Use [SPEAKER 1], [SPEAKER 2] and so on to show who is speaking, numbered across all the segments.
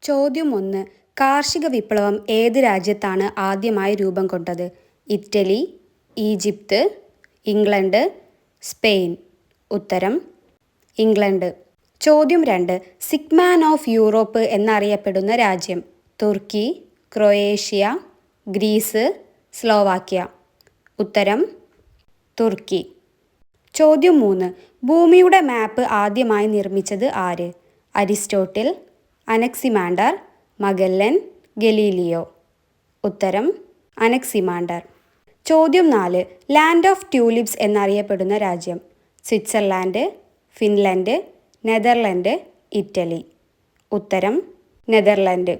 [SPEAKER 1] ചോദ്യം 1. കാർഷിക വിപ്ലവം ഏത് രാജ്യത്താണ് ആദ്യമായി രൂപം കൊണ്ടത്? Italy, Egypt, England, Spain. ഉത്തരം ഇംഗ്ലണ്ട്. ചോദ്യം 2. സിഗ്മാൻ ഓഫ് യൂറോപ്പ് എന്നറിയപ്പെടുന്ന രാജ്യം? തുർക്കി, ക്രൊയേഷ്യ, ഗ്രീസ്, സ്ലോവാക്യ. ഉത്തരം തുർക്കി. ചോദ്യം 3. ഭൂമിയുടെ മാപ്പ് ആദ്യമായി നിർമ്മിച്ചത് ആര്? Aristotle, Anaximander, Magellan, Galileo. ഉത്തരം അനക്സിമാൻഡർ. ചോദ്യം 4. ലാൻഡ് ഓഫ് ട്യൂലിപ്സ് എന്നറിയപ്പെടുന്ന രാജ്യം? Switzerland, Finland, Netherland, Italy. ഉത്തരം നെതർലൻഡ്.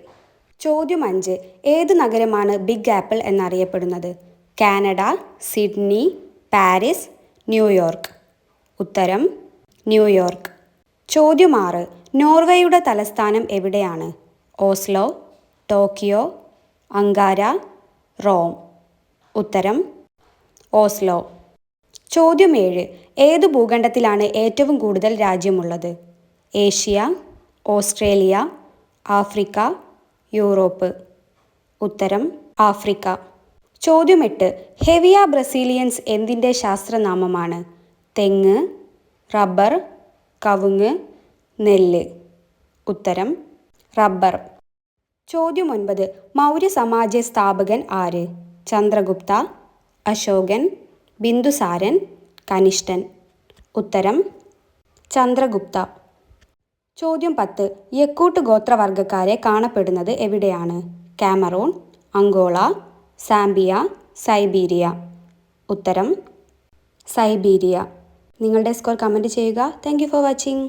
[SPEAKER 1] ചോദ്യം 5. ഏത് നഗരമാണ് ബിഗ് ആപ്പിൾ എന്നറിയപ്പെടുന്നത്? Canada, Sydney, Paris, New York. ഉത്തരം ന്യൂയോർക്ക്. ചോദ്യം 6. നോർവേയുടെ തലസ്ഥാനം എവിടെയാണ്? Oslo, Tokyo, Ankara, Rome. ഉത്തരം ഓസ്ലോ. ചോദ്യം 7. ഏത് ഭൂഖണ്ഡത്തിലാണ് ഏറ്റവും കൂടുതൽ രാജ്യമുള്ളത്? Asia, Australia, Africa, Europe. ഉത്തരം ആഫ്രിക്ക. ചോദ്യം 8. ഹെവിയ ബ്രസീലിയൻസ് എന്തിൻ്റെ ശാസ്ത്രനാമമാണ്? തെങ്ങ്, റബ്ബർ, കവുങ്ങ്, നെല്ല്. ഉത്തരം റബ്ബർ. ചോദ്യം 9. മൗര്യ സമാജ സ്ഥാപകൻ ആര്? ചന്ദ്രഗുപ്ത, അശോകൻ, ബിന്ദുസാരൻ, കനിഷ്കൻ. ഉത്തരം ചന്ദ്രഗുപ്ത. ചോദ്യം 10. യക്കൂട്ട് ഗോത്രവർഗക്കാരെ കാണപ്പെടുന്നത് എവിടെയാണ്? Cameroon, Angola, Zambia, Siberia. ഉത്തരം സൈബീരിയ. നിങ്ങളുടെ സ്കോർ കമൻറ്റ് ചെയ്യുക. Thank you for watching.